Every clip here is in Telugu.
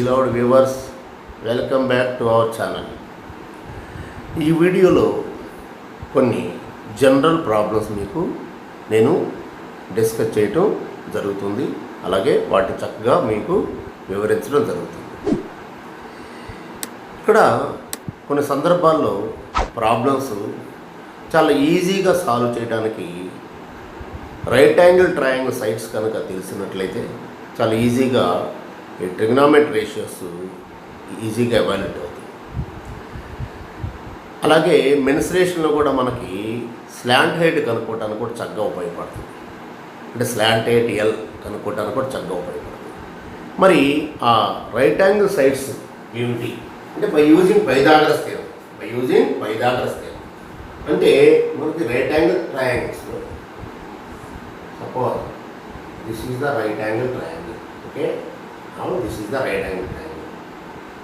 beloved viewers, welcome back to our channel. ఈ వీడియోలో కొన్ని జనరల్ ప్రాబ్లమ్స్ మీకు నేను డిస్కస్ చేయటం జరుగుతుంది, అలాగే వాటి చక్కగా మీకు వివరించడం జరుగుతుంది. ఇక్కడ కొన్ని సందర్భాల్లో ప్రాబ్లమ్స్ చాలా ఈజీగా సాల్వ్ చేయడానికి రైట్ యాంగిల్ ట్రయాంగిల్ సైడ్స్ కనుక తెలిసినట్లయితే చాలా ఈజీగా ఈ ట్రిగ్నామెట్రీ రేషియోస్ ఈజీగా ఎవాల్యుయేట్ అవుతాయి. అలాగే మెన్సురేషన్లో కూడా మనకి స్లాంట్ హైట్ కనుక్కోవడానికి కూడా చక్కగా ఉపయోగపడుతుంది. అంటే స్లాంట్ హైట్ ఎల్ కనుక్కోవడానికి కూడా చక్కగా ఉపయోగపడుతుంది. మరి ఆ రైట్ యాంగిల్ సైడ్స్ ఏమిటి అంటే బై యూజింగ్ పైథాగరస్ థియరం. అంటే మనకి రైట్ యాంగిల్ ట్రయాంగిల్స్లో suppose this is the right angle triangle. Okay, now this is the right angle triangle.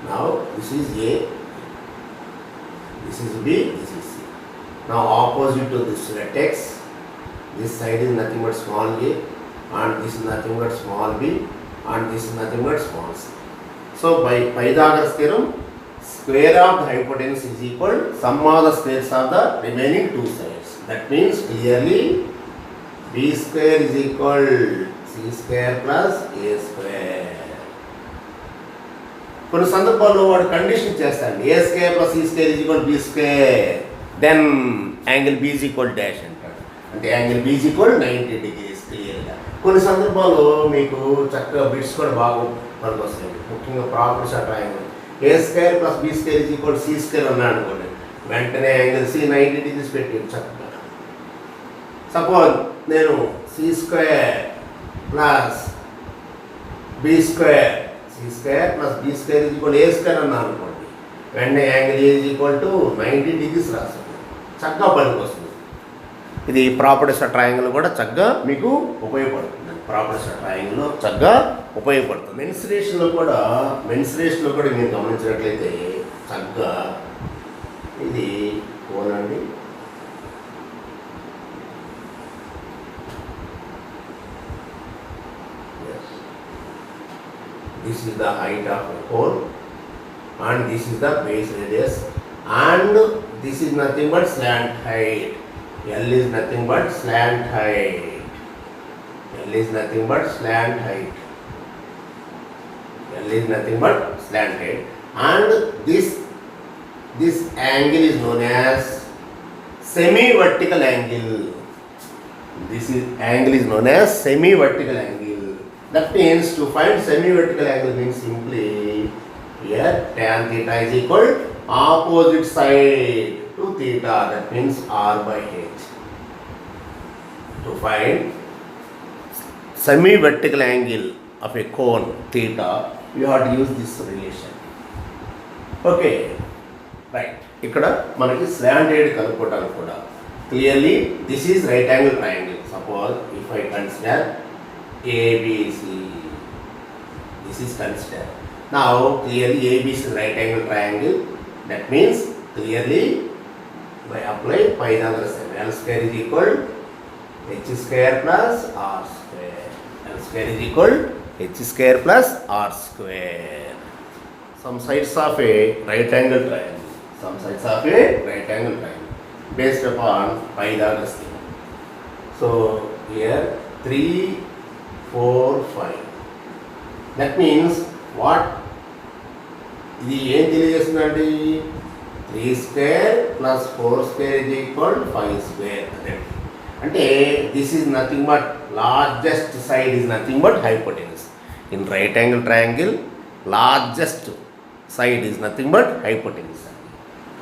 Now this is A, this is B, this is C. Now opposite to this vertex, this side is nothing but small a, and this is nothing but small b, and this is nothing but small c. So by Pythagoras theorem, square of the hypotenuse is equal sum of the squares of the remaining two sides. That means clearly b square is equal c square plus a square. కొన్ని సందర్భాల్లో వాడు కండిషన్ చేస్తాడు, A square plus E square is equal B square, then angle B is equal dash అంటాడు. అంటే angle B is equal 90 degrees క్లియర్గా. కొన్ని సందర్భాల్లో మీకు చక్కగా బిట్స్ కూడా బాగా పనికొస్తాయి, ముఖ్యంగా properties of triangle. A square plus B square is equal C square అన్నాడు అనుకోండి, వెంటనే యాంగిల్ సి 90 degrees పెట్టి చక్కగా. సపోజ్ నేను C square plus B square C square plus B square is equal A square అన్నాను అనుకోండి, వెంటనే angle is equal to 90 degrees రాస్తుంది. చక్కగా పనికి వస్తుంది. ఇది ప్రాపర్టీస్ ఆఫ్ ట్రయాంగిల్ కూడా చక్కగా మీకు ఉపయోగపడుతుంది. ప్రాపర్టీస్ ఆఫ్ ట్రయాంగిల్లో చక్కగా ఉపయోగపడుతుంది. మెన్సురేషన్లో కూడా మీరు గమనించినట్లయితే చక్కగా ఇది కోనండి. This is the height of the cone and this is the base radius, and this is nothing but slant height. L is nothing but slant height. L is nothing but slant height. L is nothing but slant height. And this angle is known as semi-vertical angle. This angle is known as semi-vertical angle. That means to find semi-vertical angle means simply here tan theta is equal opposite side to theta. That means r by h. To find semi-vertical angle of a cone theta, you have to use this relation. Okay, right. ఇక్కడ మనకి slant height కనుక్కోవడానికి కూడా clearly this is right angle triangle. Suppose if I consider ABC, this is considered. Now clearly ABC is right angle triangle. That means clearly by apply Pythagoras theorem, L square is equal h square plus r square. L square is equal h square plus r square. Some sides of a right angle triangle. Based upon Pythagoras theorem. So here 3, 4, 5. That means what? ఇది ఏం తెలియజేస్తుందండి? 3 square plus 4 square is equal 5 square. అంటే this is nothing but largest side is nothing but hypotenuse. In right angle triangle largest side is nothing but hypotenuse.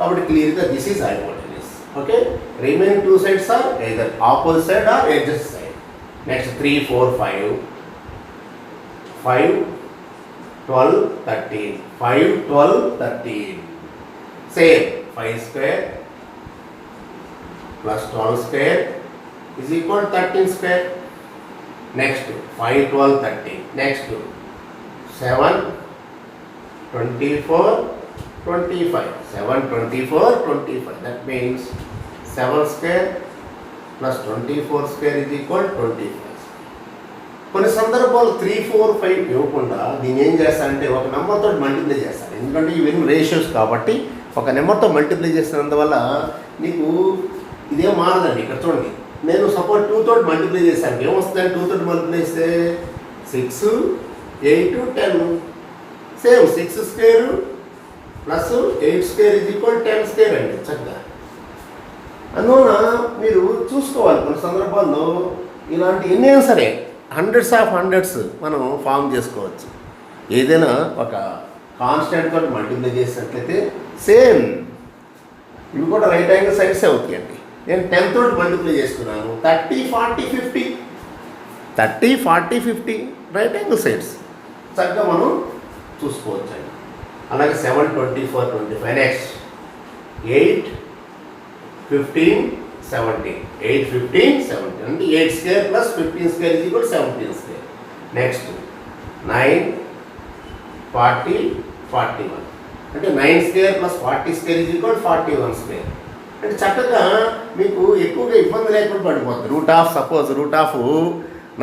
కాబట్టి క్లియర్గా this is hypotenuse. Okay, remaining two sides are either opposite side or adjacent side. Next 3, 4, 5, 12, 13, 5, 12, 13. Same, 5 square plus 12 square is equal to 13 square. Next 5, 12, 13. Next 7, 24, 25. 7, 24, 25. That means 7 square plus 24 square is equal to 25. కొన్ని సందర్భాలు 3, 4, 5 ఇవ్వకుండా దీన్ని ఏం చేస్తారంటే ఒక నెంబర్తో మల్టిప్లై చేస్తారు. ఎందుకంటే ఇవన్నీ రేషియోస్ కాబట్టి ఒక నెంబర్తో మల్టిప్లై చేసినందువల్ల నీకు ఇదేం మారదండి. ఇక్కడ చూడండి, నేను సపోజ్ 2 తోటి మల్టిప్లై చేశాను, ఏమొస్తుందండి 2 తోటి మల్టిప్లై చేస్తే 6, 8, 10 same 6 square plus 8 square is equal 10 square అండి చక్కగా. అందువల్ల మీరు చూసుకోవాలి కొన్ని సందర్భాల్లో ఇలాంటి ఎన్నైనా సరే హండ్రెడ్స్ ఆఫ్ హండ్రెడ్స్ మనం ఫామ్ చేసుకోవచ్చు. ఏదైనా ఒక కాన్స్టెంట్ తోటి మల్టిప్లై చేసినట్లయితే సేమ్ ఇవి కూడా రైట్ యాంగిల్ సైడ్సే అవుతాయండి. నేను 10 తోటి మల్టిప్లై చేసుకున్నాను, 30, 40, 50 30, 40, 50 రైట్ యాంగిల్ సైడ్స్ చక్కగా మనం చూసుకోవచ్చు అండి. అలాగే 7, 24, 25 నెక్స్ట్ 8, 15, 17 8, 15, 17 అంటే 8 square plus 15 square is equal 17 square. Next 9, 40, 41 అంటే 9 square plus 40 square is equal 41 square. అంటే చక్కగా మీకు ఎక్కువగా ఇబ్బంది లేకుండా పడిపోతుంది. Suppose root of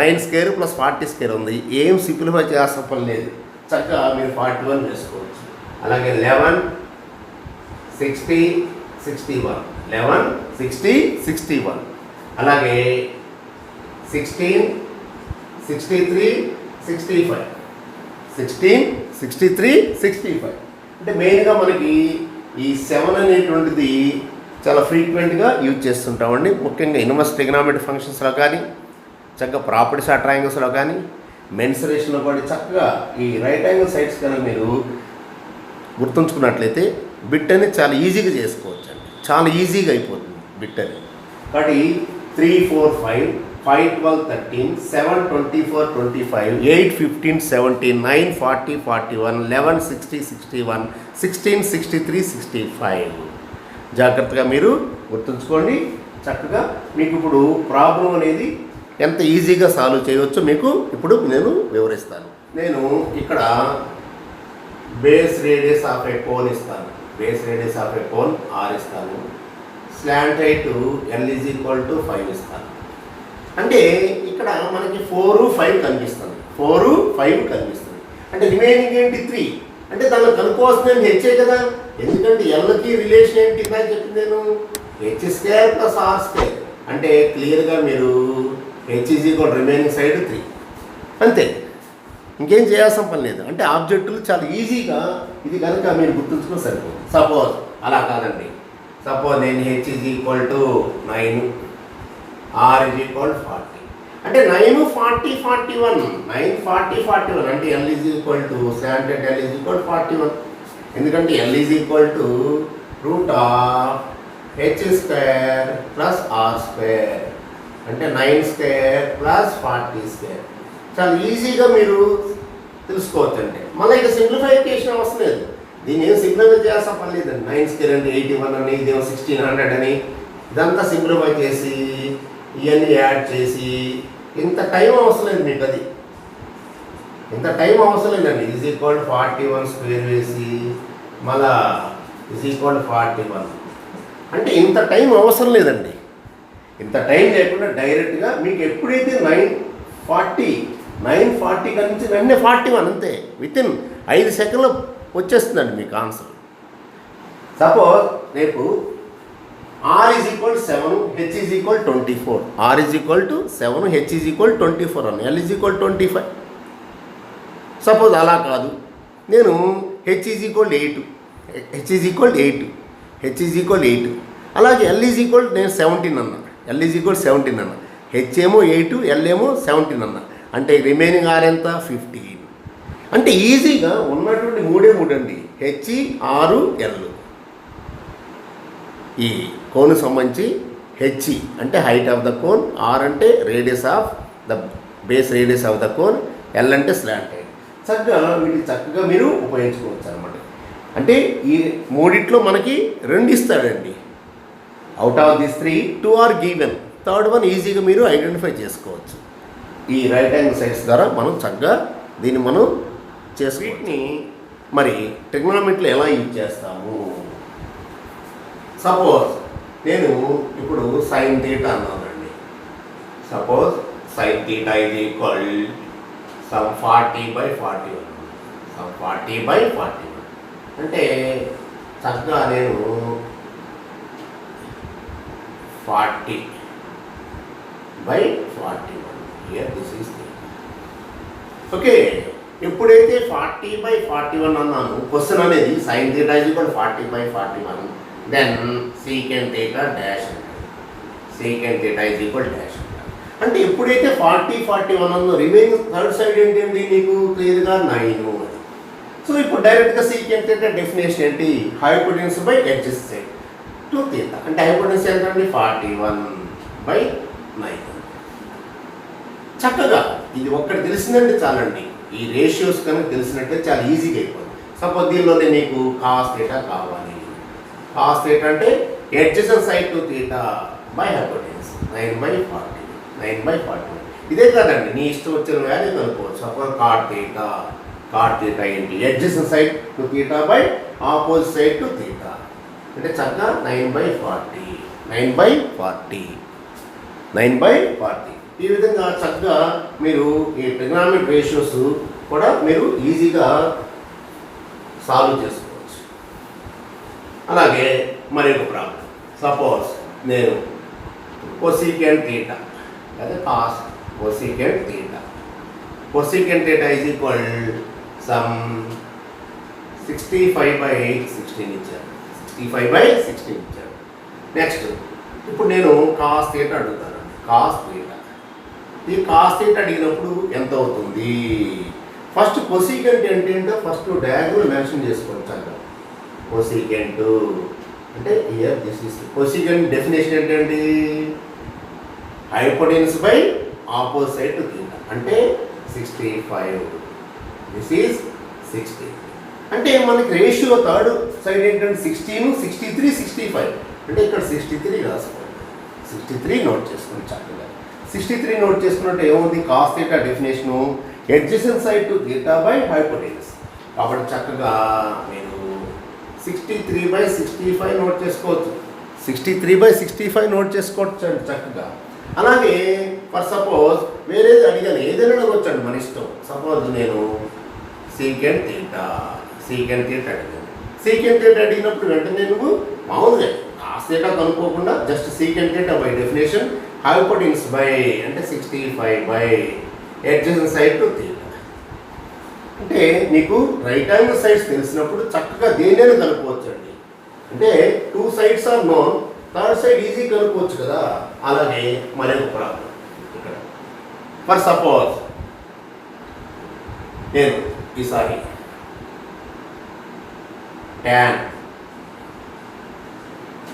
9 square plus 40 square ఉంది, ఏం సింప్లిఫై చేయాల్సిన పని లేదు, చక్కగా మీరు 41 వేసుకోవచ్చు. అలాగే 11, 60, 61 11, 60, 61 అలాగే 16, 63, 65 16, 63, 65 అంటే మెయిన్గా మనకి ఈ 7 అనేటువంటిది చాలా ఫ్రీక్వెంట్గా యూజ్ చేస్తుంటామండి. ముఖ్యంగా ఇన్వర్స్ ట్రిగనామెట్రిక్ ఫంక్షన్స్లో కానీ చక్కగా ప్రాపర్టీస్ ఆఫ్ ట్రయాంగిల్స్లో కానీ మెన్సురేషన్లో కూడా చక్కగా ఈ రైట్ యాంగిల్ సైడ్స్ కనుక మీరు గుర్తుంచుకున్నట్లయితే బిట్ అనేది చాలా ఈజీగా చేసుకోవచ్చు అండి. చాలా ఈజీగా అయిపోతుంది బిట్ అని. కాబట్టి 3, 4, 5 5, 12, 13 7, 24, 25 8, 15, 17 9, 40, 41 11, 60, 61 16, 63, 65 జాగ్రత్తగా మీరు గుర్తుంచుకోండి. చక్కగా మీకు ఇప్పుడు ప్రాబ్లం అనేది ఎంత ఈజీగా సాల్వ్ చేయవచ్చో మీకు ఇప్పుడు నేను వివరిస్తాను. నేను ఇక్కడ base radius of a cone ఇస్తాను, base radius of a cone R ఇస్తాను, slant height L is equal to 5 ఇస్తాను. అంటే ఇక్కడ మనకి 4, 5 కనిపిస్తుంది, 4, 5 కనిపిస్తుంది. అంటే రిమైనింగ్ ఏంటి 3 అంటే దానిలో కనుక్కోవాల్సింది హెచ్చే కదా. ఎందుకంటే ఎల్కి రిలేషన్ ఏంటి ఇందాక చెప్పింది నేను h² ప్లస్ r² అంటే క్లియర్గా మీరు h is equal remaining side 3 అంతే, ఇంకేం చేయాల్సిన పని లేదు. అంటే ఆబ్జెక్టులు చాలా ఈజీగా ఇది కనుక మీరు గుర్తుంచుకుని సరిపోతుంది. సపోజ్ అలా కాదండి, సపోజ్ నేను h is equal to 9 r is equal 40 అంటే 9, 40, 41 9, 40, 41 అంటే L is equal to standard L is equal 41 ఎందుకంటే L is equal to root of h² plus r² అంటే 9² ప్లస్ 40². చాలా ఈజీగా మీరు తెలుసుకోవచ్చు. అంటే మళ్ళీ ఇక సింప్లిఫికేషన్ అవసరం లేదు, దీన్ని ఏం సింప్లిఫై చేయాల్సిన పని లేదండి. 9² అంటే 81 అని, ఇదేమో 1600 అని, ఇదంతా సింప్లిఫై చేసి ఇవన్నీ యాడ్ చేసి ఇంత టైం అవసరం లేదు మీకు. అది ఇంత టైం అవసరం లేదండి. ఈజ్ ఈక్వల్ 41 స్క్వేర్ వేసి మళ్ళా ఈజ్ ఈక్వల్ 41 అంటే ఇంత టైం అవసరం లేదండి. ఇంత టైం లేకుండా డైరెక్ట్గా మీకు ఎప్పుడైతే 940 నుంచి వెంటనే 41 అంతే, వితిన్ 5 సెకండ్లో వచ్చేస్తుందండి మీకు ఆన్సర్. సపోజ్ రేపు R is equal 7 H is equal 24 R is equal to 7 H is equal 24 అని, L ఈజ్ ఈక్వల్ 25. సపోజ్ అలా కాదు, నేను H is equal 8 H is equal 8 H is equal 8 అలాగే L ఈజ్ ఈక్వల్ నేను 17 అన్నా, L ఈజ్ ఈక్వల్ 17 అన్నా, H ఏమో 8 L ఏమో 17 అన్నా, అంటే రిమైనింగ్ R ఎంత 15. అంటే ఈజీగా ఉన్నటువంటి 3 అండి, H, R, L. ఈ కోన్ సంబంధించి H అంటే height of the cone, R అంటే radius of the base radius of the cone, L అంటే స్లాంట్ హైట్. చక్కగా మీరు ఉపయోగించుకోవచ్చు అనమాట. అంటే ఈ మూడిట్లో మనకి 2 ఇస్తాడండి. Out of this 3 2 are given, third one ఈజీగా మీరు ఐడెంటిఫై చేసుకోవచ్చు. ఈ రైట్ యాంగిల్ సైడ్స్ ద్వారా మనం చక్కగా దీన్ని మనం వీటిని మరి ట్రిగ్నోమెట్రీలో ఎలా యూజ్ చేస్తాము. సపోజ్ నేను ఇప్పుడు సైన్ థీటా అన్నానండి. Suppose sin theta is equal some 40/41. some 40/41 అంటే చక్కగా నేను 40/41 here this is theta. Okay, ఎప్పుడైతే 40/41 అన్నాను, క్వశ్చన్ అనేది sin theta is equal 40/41 then secant theta dash secant theta is equal dash అంటే ఎప్పుడైతే 40/41 అన్నో రిమైనింగ్ థర్డ్ సైడ్ ఏంటండి నీకు క్లియర్గా 9 అని. సో ఇప్పుడు డైరెక్ట్గా secant theta డెఫినేషన్ ఏంటి, hypotenuse by adjacent to theta అంటే హైపోటెన్యూస్ ఎంత అండి 41/9. చక్కగా ఇది ఒక్కటి తెలిసిందంటే చాలండి, ఈ రేషియోస్ కనుక తెలిసినట్టే చాలా ఈజీగా అయిపోతుంది. సపోజ్ దీనిలోనే నీకు కాస్ theta కావాలి, కాస్ theta అంటే adjacent side to theta by hypotenuse 9/40 ఇదే కదండి, నీ ఇష్టం వచ్చిన వాల్యూ కనుక్కోవచ్చు. సపోజ్ కాట్ theta ఏంటి, adjacent side to theta by opposite side to theta అంటే చక్కగా 9/40 ఈ విధంగా చక్కగా మీరు ఈ ట్రిగ్నామెట్రిక్ రేషియోస్ కూడా మీరు ఈజీగా సాల్వ్ చేసుకోవచ్చు. అలాగే మరి ఒక ప్రాబ్లం, సపోజ్ నేను cosecant theta అదే cos cosecant theta is equal some 65/16 ఇచ్చారు. 65/16 ఇచ్చారు. నెక్స్ట్ ఇప్పుడు నేను కాస్ theta అడుగుతాను. కాస్ theta ఈ కాస్ theta అడిగినప్పుడు ఎంత అవుతుంది, ఫస్ట్ cosecant ఏంటంటే ఫస్ట్ డయాగ్రమ్ మెన్షన్ చేసుకోవచ్చు. అక్కడ cosecant అంటే here this is cosecant definition ఏంటండి, hypotenuse by opposite side to theta అంటే 65 దిస్ ఈజ్ 60 అంటే మనకి రేషియో థర్డ్ సైడ్ ఏంటంటే 16, 63, 65 అంటే ఇక్కడ 63 రాసుకోండి. 63 నోట్ చేసుకోండి. చక్కగా 63 నోట్ చేసుకున్నట్టు ఏముంది, cos theta definition adjacent side to theta by hypotenuse కాబట్టి చక్కగా మీరు 63/65 నోట్ చేసుకోవచ్చు. 63/65 నోట్ చేసుకోవచ్చు అండి చక్కగా. అలాగే ఫర్ సపోజ్ వేరేది అడిగాను, ఏదైనా అడగొచ్చండి మన ఇష్టం. సపోజ్ నేను secant theta అడిగాను. secant theta అడిగినప్పుడు వెంటనే నువ్వు మామూలుగా కాస్ theta కనుక్కోకుండా just secant theta by definition hypotenuse by అంటే 65 అడ్జసెంట్ సైడ్ టు theta అంటే నీకు రైట్ యాంగిల్ సైడ్స్ తెలిసినప్పుడు చక్కగా దేనిని కనుక్కోవచ్చు అండి. అంటే 2 sides are known, third side easy కనుక్కోవచ్చు కదా. అలాగే మరొక ప్రాబ్లం ఇక్కడ, ఫర్ సపోజ్ నేను ఈసారి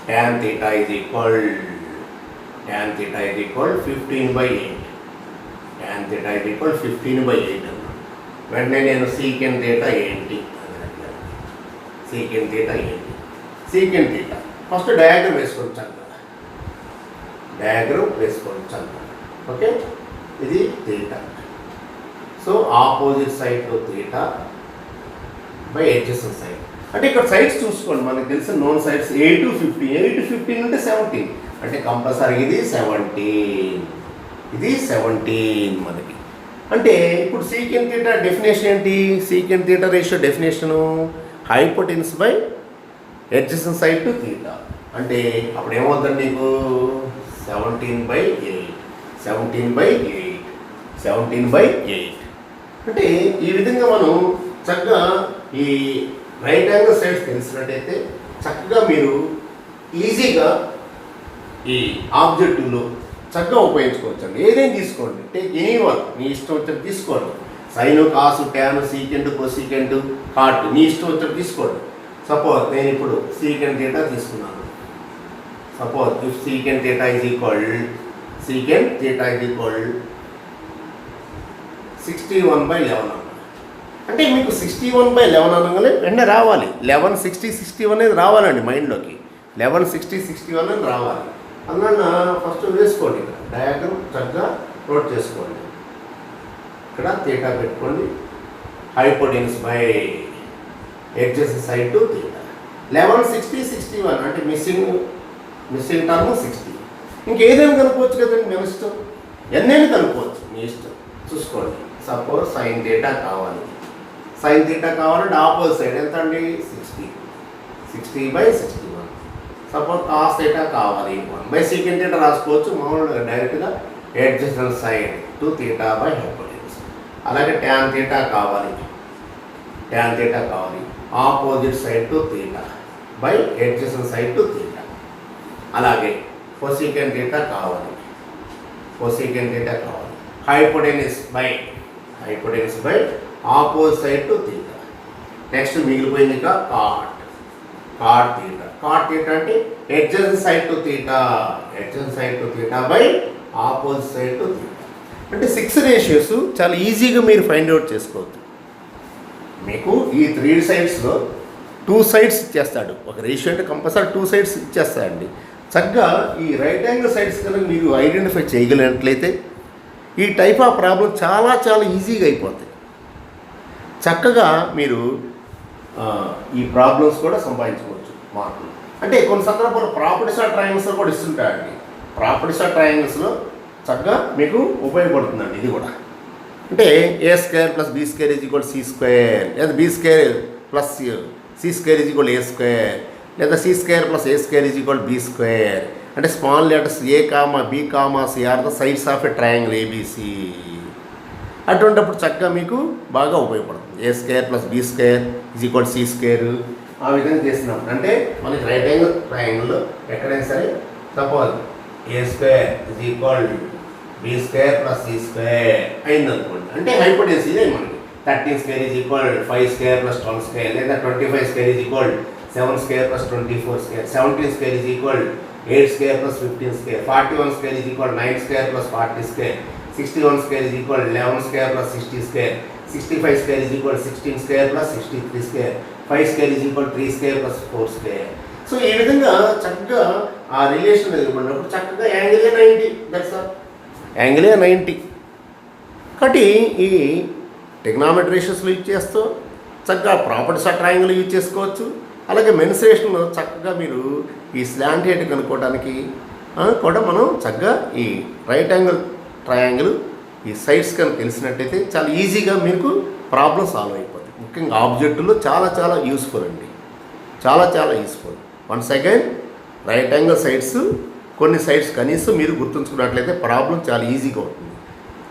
tan theta is equal 15/8 tan theta is equal 15/8 అన్నా. వెంటనే నేను secant theta ఏంటి secant theta ఫస్ట్ డయాగ్రమ్ వేసుకోవచ్చు. ఓకే, ఇది theta. So opposite side to theta by adjacent side అంటే ఇక్కడ సైడ్స్ చూసుకోండి, మనకు తెలిసిన నోన్ సైడ్స్ 8 to 15. 8 to 15 అంటే 17 అంటే కంపల్సరీ ఇది 17 మనకి. అంటే ఇప్పుడు secant theta డెఫినేషన్ ఏంటి, secant theta ratio definition hypotenuse by adjacent side to theta అంటే అప్పుడు ఏమవుతుంది నీకు 17/8 అంటే ఈ విధంగా మనం చక్కగా ఈ రైట్ యాంగిల్ సైడ్స్ తెలిసినట్టయితే చక్కగా మీరు ఈజీగా ఈ ఆబ్జెక్టివ్లో చక్కగా ఉపయోగించుకోవచ్చు అండి. ఏదైనా తీసుకోండి, టేక్ ఎనీ వన్, నీ ఇష్టం వచ్చేది తీసుకోండి. సైను, కాసు, ట్యాను, secant, cosecant, కాట్ నీ ఇష్టం వచ్చేది తీసుకోండి. సపోజ్ నేను ఇప్పుడు secant theta తీసుకున్నాను. Suppose if secant theta is equal 61/11 అంటే మీకు 61/11 అనగానే వెంటనే రావాలి 1160/61 అనేది రావాలండి మైండ్లోకి. 1160/61 అని రావాలి. అందువల్ల ఫస్ట్ వేసుకోండి, ఇక్కడ డయాగ్రమ్ చక్కగా నోట్ చేసుకోండి. ఇక్కడ theta పెట్టుకోండి, hypotenuse by adjacent side to theta. 1160/61 అంటే మిస్సింగ్ టర్మ్ 60. ఇంకేదైనా కనుక్కోవచ్చు కదండి మన ఇష్టం. ఎన్నైనా కనుక్కోవచ్చు మీ ఇష్టం, చూసుకోండి. సపోజ్ సైన్ థీటా కావాలి, సైన్ థీటా కావాలంటే ఆపోజిట్ సైడ్ ఎంత అండి 60/61. సపోజ్ కాస్ థీటా కావాలి 1/sec థీటా రాసుకోవచ్చు మామూలుగా డైరెక్ట్గా adjacent side to theta by hypotenuse. అలాగే ట్యాన్ థీటా కావాలి, opposite side to theta by adjacent side to theta. అలాగే కొసెకంట్ థీటా కావాలి, hypotenuse by opposite side to theta. Next మిగిలిపోయింది ఇక కాట్ థీటా అంటే adjacent side to theta by opposite side to theta. అంటే 6 రేషియోస్ చాలా ఈజీగా మీరు ఫైండ్ అవుట్ చేసుకోవచ్చు. మీకు ఈ 3 సైడ్స్లో 2 సైడ్స్ ఇచ్చేస్తాడు. ఒక రేషియో అంటే కంపల్సరీ 2 సైడ్స్ ఇచ్చేస్తాడండి. చక్కగా ఈ రైట్ యాంగిల్ సైడ్స్ కనుక మీరు ఐడెంటిఫై చేయగలిగినట్లయితే ఈ టైప్ ఆఫ్ ప్రాబ్లం చాలా ఈజీగా అయిపోతాయి. చక్కగా మీరు ఈ ప్రాబ్లమ్స్ కూడా సంపాదించుకోవచ్చు మార్కులు. అంటే కొన్ని సందర్భాల్లో ప్రాపర్టీస్ ఆఫ్ ట్రయాంగిల్స్లో కూడా ఇస్తుంటాయండి. ప్రాపర్టీస్ ఆఫ్ ట్రయాంగిల్స్లో చక్కగా మీకు ఉపయోగపడుతుందండి ఇది కూడా. అంటే a² + b² = c², లేదా b² + c² = a², లేదా c² + a² = b². అంటే small letters a, b, c are the sides of a triangle ABC. అటువంటిప్పుడు చక్కగా మీకు బాగా ఉపయోగపడుతుంది. a² + b² = c². ఆ విధంగా చేస్తున్నాం. అంటే మనకి రైట్ యాంగిల్ ట్రయాంగిల్లో ఎక్కడైనా సరే సపోజ్ a² = b² + c² అయిందనుకోండి. అంటే హైపోటెన్యూస్ ఇదే మనకి 13² = 5² + 12², లేదా 25² = 7² + 24², 17² = 8² + 15², 41² = 9² + 40², 61² = 11² + 60², 65² = 16² + 63², 5² = 3² + 4². సో ఈ విధంగా చక్కగా ఆ రిలేషన్ ఎదుర్కొన్నప్పుడు చక్కగా యాంగిల్ 90, దట్స్ ఆల్. యాంగిల్ 90. కాబట్టి ఈ ట్రిగ్నామెట్రీ రేషియోస్లో యూజ్ చేస్తూ చక్కగా ప్రాపర్టీస్ ఆఫ్ ట్రయాంగిల్ యూజ్ చేసుకోవచ్చు. అలాగే మెన్సురేషన్లో చక్కగా మీరు ఈ స్లాంట్ హెడ్ కనుక్కోవడానికి కూడా మనం చక్కగా ఈ రైట్ యాంగిల్ ట్రయాంగిల్ ఈ సైడ్స్ కనుక తెలిసినట్టయితే చాలా ఈజీగా మీకు ప్రాబ్లం సాల్వ్ అయిపోతుంది. ముఖ్యంగా ఆబ్జెక్టులో చాలా యూస్ఫుల్ అండి, చాలా useful. Once again right angle sides కొన్ని సైడ్స్ కనీసం మీరు గుర్తుంచుకున్నట్లయితే ప్రాబ్లం చాలా ఈజీగా ఉంటుంది.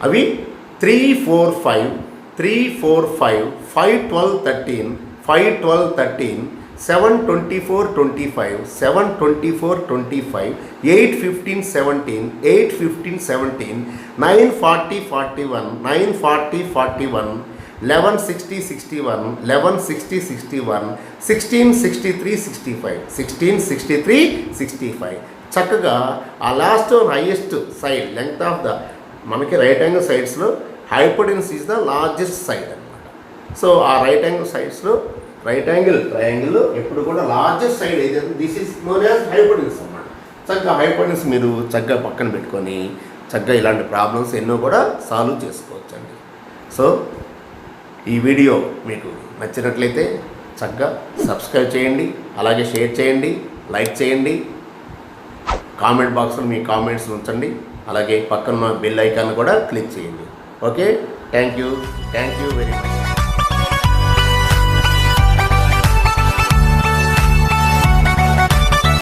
అవి 3, 4, 5, 3, 4, 5, 5, 12, 13, 5, 12, 13, 7, 24, 25, 7, 24, 25, 8, 15, 17, 8, 15, 17, 9, 40, 41, 9, 40, 41, 11, 60, 61, 11, 60, 61, 16, 63, 65, 16, 63, 65. చక్కగా ఆ last highest side length of the మనకి రైట్ యాంగిల్ సైడ్స్లో hypotenuse is the largest side అనమాట. సో ఆ రైట్ యాంగిల్ సైడ్స్లో రైట్ యాంగిల్ ట్రయాంగిల్లో ఎప్పుడు కూడా లార్జెస్ట్ సైడ్ ఏదైతే this is known as hypotenuse అన్నమాట. చక్కగా హైపోటెన్యూస్ మీరు చక్కగా పక్కన పెట్టుకొని చక్కగా ఇలాంటి ప్రాబ్లమ్స్ ఎన్నో కూడా సాల్వ్ చేసుకోవచ్చండి. సో ఈ వీడియో మీకు నచ్చినట్లయితే చక్కగా సబ్స్క్రైబ్ చేయండి, అలాగే షేర్ చేయండి, లైక్ చేయండి, కామెంట్ బాక్స్లో మీ కామెంట్స్ ఉంచండి, అలాగే పక్కన బెల్ ఐకాన్ కూడా క్లిక్ చేయండి. Okay, thank you very much.